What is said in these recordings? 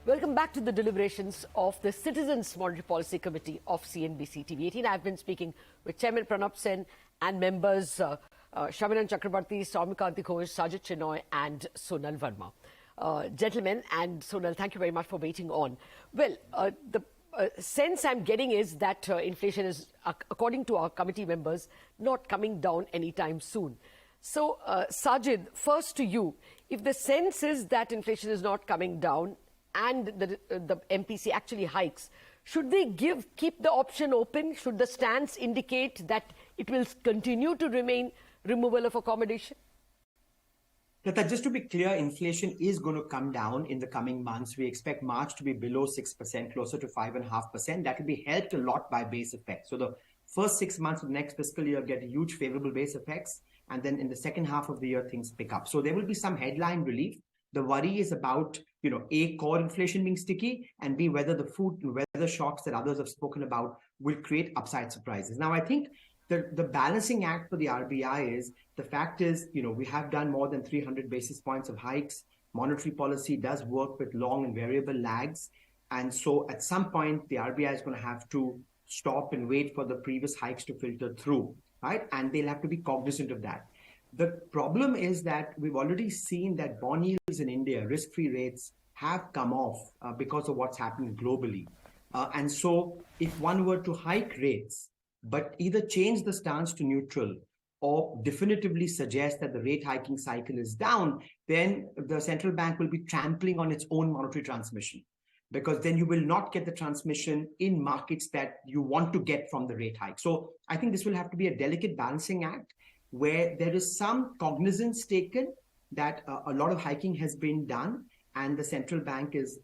Welcome back to the deliberations of the Citizens Monetary Policy Committee of CNBC TV18. I've been speaking with Chairman Pranab Sen and members Shamiran Chakrabarti, Soumyakanti Ghosh, Sajid Chinoy and Sonal Verma. Gentlemen and Sonal, thank you very much for waiting on. Well, the sense I'm getting is that inflation is, according to our committee members, not coming down anytime soon. So, Sajid, first to you, if the sense is that inflation is not coming down and the MPC actually hikes, should they keep the option open? Should the stance indicate that it will continue to remain removal of accommodation? Lata, just to be clear, inflation is going to come down in the coming months. We expect March to be below 6%, closer to 5.5%. That will be helped a lot by base effects. So the first 6 months of the next fiscal year get huge favorable base effects. And then in the second half of the year, things pick up. So there will be some headline relief. The worry is about, A, core inflation being sticky, and B, whether the food and weather shocks that others have spoken about will create upside surprises. Now, I think the balancing act for the RBI is, the fact is, we have done more than 300 basis points of hikes. Monetary policy does work with long and variable lags. And so at some point, the RBI is going to have to stop and wait for the previous hikes to filter through, right? And they'll have to be cognizant of that. The problem is that we've already seen that bond yields in India, risk-free rates, have come off because of what's happening globally. And so if one were to hike rates, but either change the stance to neutral or definitively suggest that the rate hiking cycle is down, then the central bank will be trampling on its own monetary transmission, because then you will not get the transmission in markets that you want to get from the rate hike. So I think this will have to be a delicate balancing act where there is some cognizance taken that a lot of hiking has been done, and the central bank is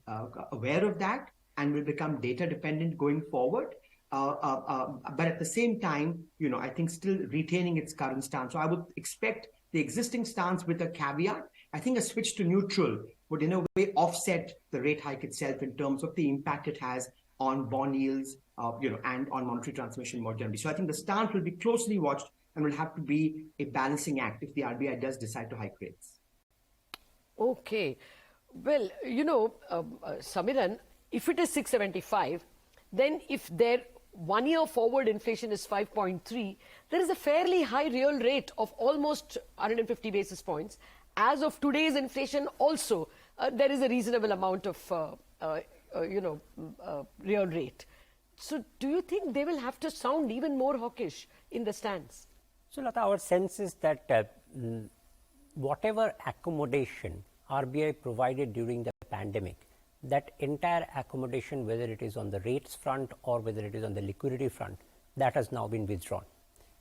aware of that and will become data dependent going forward. But at the same time, I think still retaining its current stance. So I would expect the existing stance with a caveat. I think a switch to neutral would in a way offset the rate hike itself in terms of the impact it has on bond yields, and on monetary transmission more generally. So I think the stance will be closely watched and will have to be a balancing act if the RBI does decide to hike rates. Okay. Well, Samiran, if it is 675, then if their 1 year forward inflation is 5.3, there is a fairly high real rate of almost 150 basis points. As of today's inflation also, there is a reasonable amount of, real rate. So do you think they will have to sound even more hawkish in the stance? So, Lata, our sense is that whatever accommodation RBI provided during the pandemic, that entire accommodation, whether it is on the rates front or whether it is on the liquidity front, that has now been withdrawn.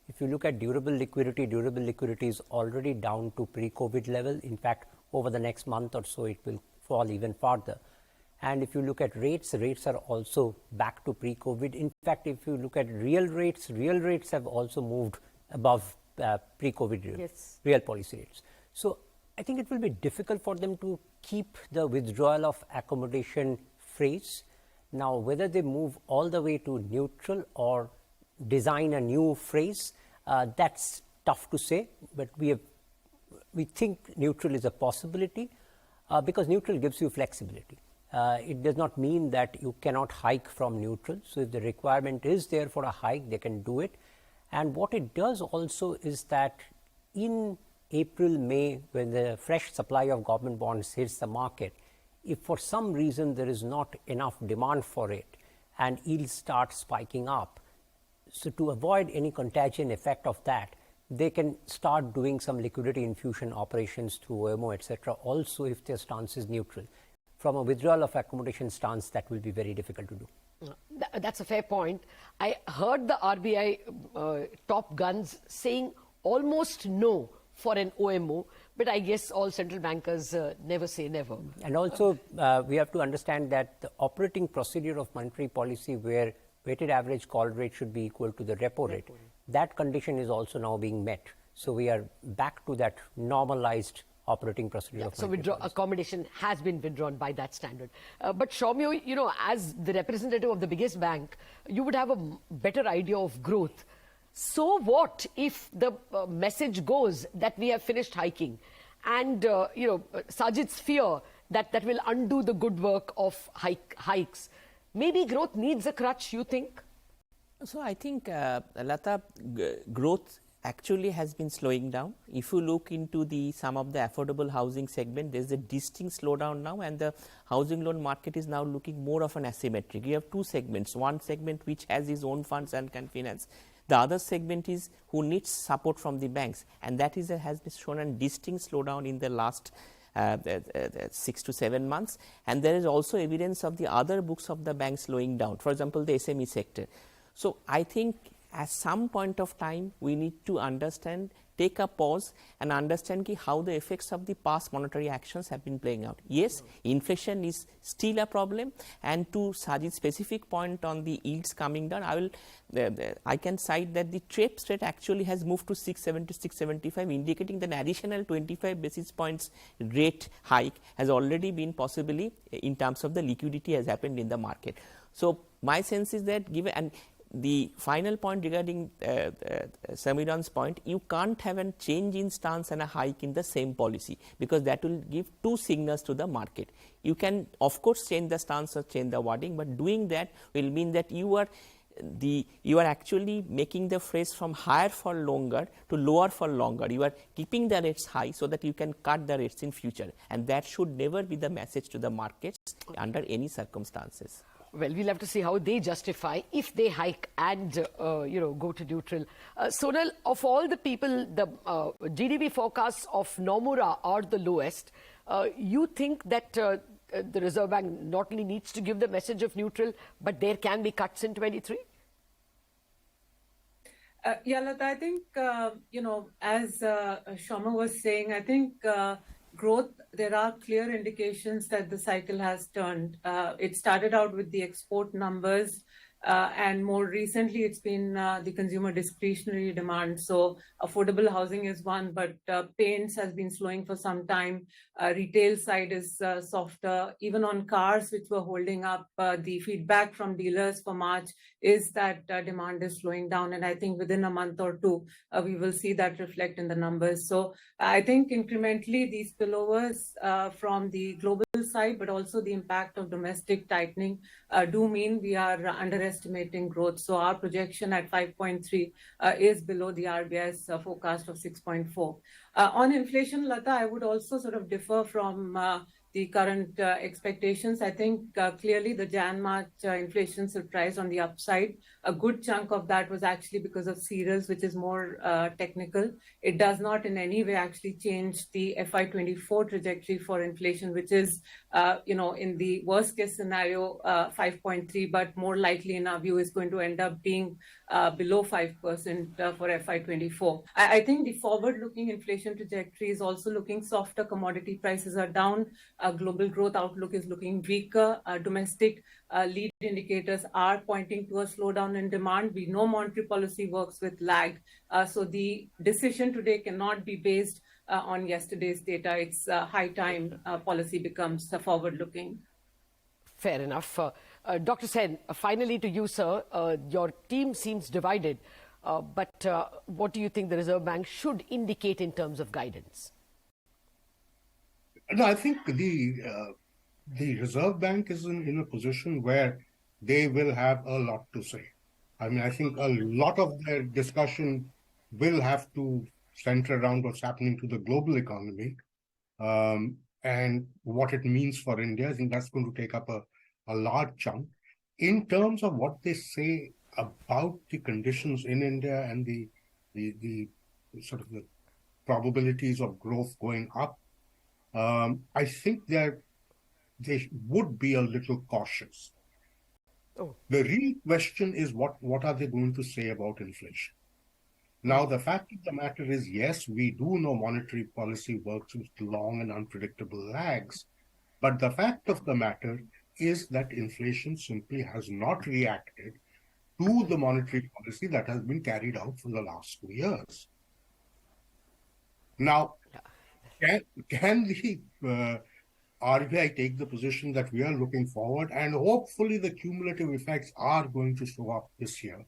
If you look at durable liquidity is already down to pre-COVID level. In fact, over the next month or so, it will fall even further. And if you look at rates are also back to pre-COVID. In fact, if you look at real rates have also moved above pre-COVID real policy rates. So I think it will be difficult for them to keep the withdrawal of accommodation phrase. Now, whether they move all the way to neutral or design a new phrase, that's tough to say. But we think neutral is a possibility because neutral gives you flexibility. It does not mean that you cannot hike from neutral. So if the requirement is there for a hike, they can do it. And what it does also is that in April, May, when the fresh supply of government bonds hits the market, if for some reason there is not enough demand for it and yields start spiking up, so to avoid any contagion effect of that, they can start doing some liquidity infusion operations through OMO, etc. Also, if their stance is neutral. From a withdrawal of accommodation stance, that will be very difficult to do. That's a fair point. I heard the RBI top guns saying almost no for an OMO, but I guess all central bankers never say never. And also, we have to understand that the operating procedure of monetary policy, where weighted average call rate should be equal to the repo rate, that condition is also now being met. So we are back to that normalized operating procedure of monetary policy. Accommodation has been withdrawn by that standard. But Soumya, as the representative of the biggest bank, you would have a better idea of growth. So what if the message goes that we have finished hiking and, Sajid's fear that will undo the good work of hikes. Maybe growth needs a crutch, you think? So I think, Lata, growth actually has been slowing down. If you look into some of the affordable housing segment, there's a distinct slowdown now, and the housing loan market is now looking more of an asymmetric. You have two segments, one segment which has its own funds and can finance. The other segment is who needs support from the banks, and that has been shown a distinct slowdown in the last 6 to 7 months. And there is also evidence of the other books of the banks slowing down, for example, the SME sector. So I think at some point of time, we need to understand, take a pause and understand how the effects of the past monetary actions have been playing out. Yes, inflation is still a problem, and to Sajid's specific point on the yields coming down, I can cite that the TREPS rate actually has moved to 670 to 675, indicating that an additional 25 basis points rate hike has already been possibly in terms of the liquidity has happened in the market. So my sense is that given the final point regarding Samiran's point, you can't have a change in stance and a hike in the same policy, because that will give two signals to the market. You can, of course, change the stance or change the wording, but doing that will mean that you are actually making the phrase from higher for longer to lower for longer. You are keeping the rates high so that you can cut the rates in future, and that should never be the message to the markets under any circumstances. Well, we'll have to see how they justify if they hike and go to neutral. Sonal, of all the people, the GDP forecasts of Nomura are the lowest. You think that the Reserve Bank not only needs to give the message of neutral, but there can be cuts in 23? Yeah, Lata, I think, as Shoma was saying, I think growth, there are clear indications that the cycle has turned. It started out with the export numbers, and more recently it's been the consumer discretionary demand. So affordable housing is one, but paints has been slowing for some time. Retail side is softer. Even on cars, which were holding up, the feedback from dealers for March is that demand is slowing down. And I think within a month or two, we will see that reflect in the numbers. So I think incrementally these spillovers from the global side, but also the impact of domestic tightening do mean we are underestimating growth. So our projection at 5.3 is below the RBI's forecast of 6.4. On inflation, Lata, I would also sort of differ from the current expectations. I think clearly the Jan-March inflation surprise on the upside. A good chunk of that was actually because of cereals, which is more technical. It does not in any way actually change the FY24 trajectory for inflation, which is, in the worst case scenario, 5.3, but more likely in our view is going to end up being below 5% for FY24. I think the forward-looking inflation trajectory is also looking softer. Commodity prices are down. Global growth outlook is looking weaker. Domestic lead indicators are pointing to a slowdown in demand. We know monetary policy works with lag. So the decision today cannot be based on yesterday's data. It's high time policy becomes forward-looking. Fair enough. Dr. Sen, finally to you, sir. Your team seems divided, but what do you think the Reserve Bank should indicate in terms of guidance? No, I think the Reserve Bank is in a position where they will have a lot to say. I mean, I think a lot of their discussion will have to center around what's happening to the global economy and what it means for India. I think that's going to take up a large chunk. In terms of what they say about the conditions in India and the sort of the probabilities of growth going up, I think that they would be a little cautious. Oh. The real question is what are they going to say about inflation? Now, the fact of the matter is, yes, we do know monetary policy works with long and unpredictable lags, but the fact of the matter is that inflation simply has not reacted to the monetary policy that has been carried out for the last 2 years. Now, can the RBI take the position that we are looking forward and hopefully the cumulative effects are going to show up this year?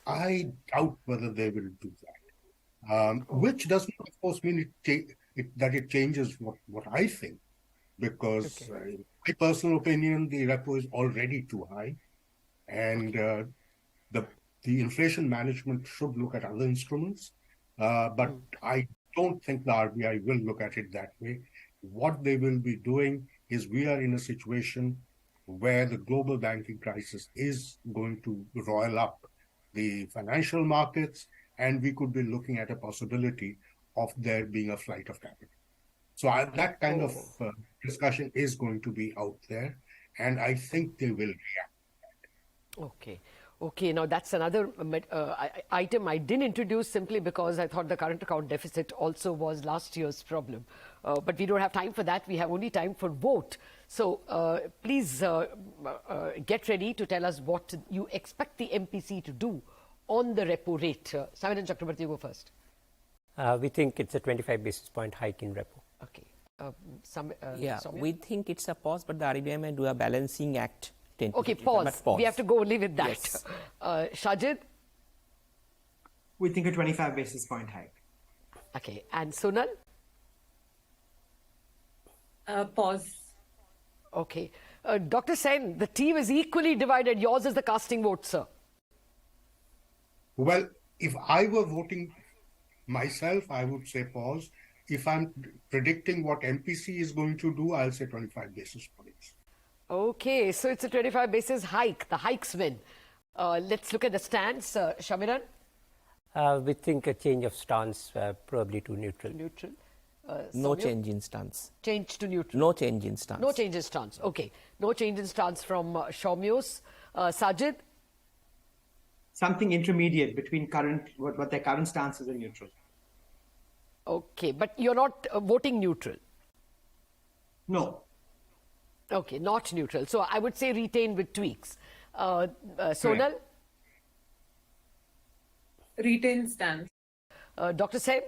I doubt whether they will do that, which doesn't, of course, mean that it changes what I think. because, in my personal opinion, the repo is already too high, and the inflation management should look at other instruments. But I don't think the RBI will look at it that way. What they will be doing is, we are in a situation where the global banking crisis is going to roil up the financial markets, and we could be looking at a possibility of there being a flight of capital. So that kind of discussion is going to be out there, and I think they will react. Okay. Okay, now that's another item I didn't introduce simply because I thought the current account deficit also was last year's problem. But we don't have time for that. We have only time for vote. So please get ready to tell us what you expect the MPC to do on the repo rate. Samiran Chakrabarti, you go first. We think it's a 25 basis point hike in repo. Okay. Yeah, we think it's a pause, but the RBI may do a balancing act. Okay, pause. We have to go only with that. Yes. Shajid? We think a 25 basis point hike. Okay. And Sonal? Pause. Okay. Dr. Sen, the team is equally divided. Yours is the casting vote, sir. Well, if I were voting myself, I would say pause. If I'm predicting what MPC is going to do, I'll say 25 basis points. Okay, so it's a 25 basis hike. The hikes win. Let's look at the stance. Shamiran? We think a change of stance, probably to neutral. Neutral. No Soumya? change in stance. Change to neutral. No change in stance. No change in stance. Okay. No change in stance from Shaumios. Sajid? Something intermediate between what their current stance is and neutral. Okay, but you're not voting neutral. No. Okay, not neutral. So I would say retain with tweaks. Sonal? Retain stance. Dr. Sen?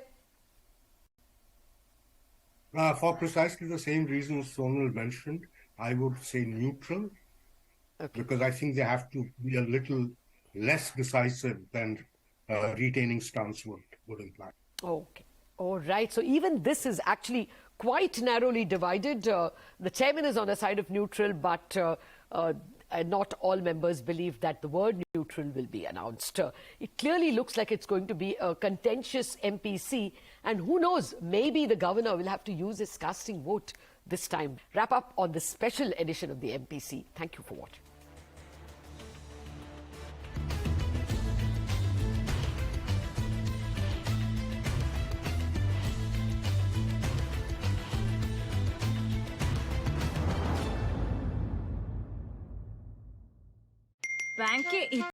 For precisely the same reasons Sonal mentioned, I would say neutral, because I think they have to be a little less decisive than retaining stance would imply. Okay. All right. So even this is actually quite narrowly divided. The chairman is on the side of neutral, but not all members believe that the word neutral will be announced. It clearly looks like it's going to be a contentious MPC. And who knows, maybe the governor will have to use his casting vote this time. Wrap up on this special edition of the MPC. Thank you for watching. Bank के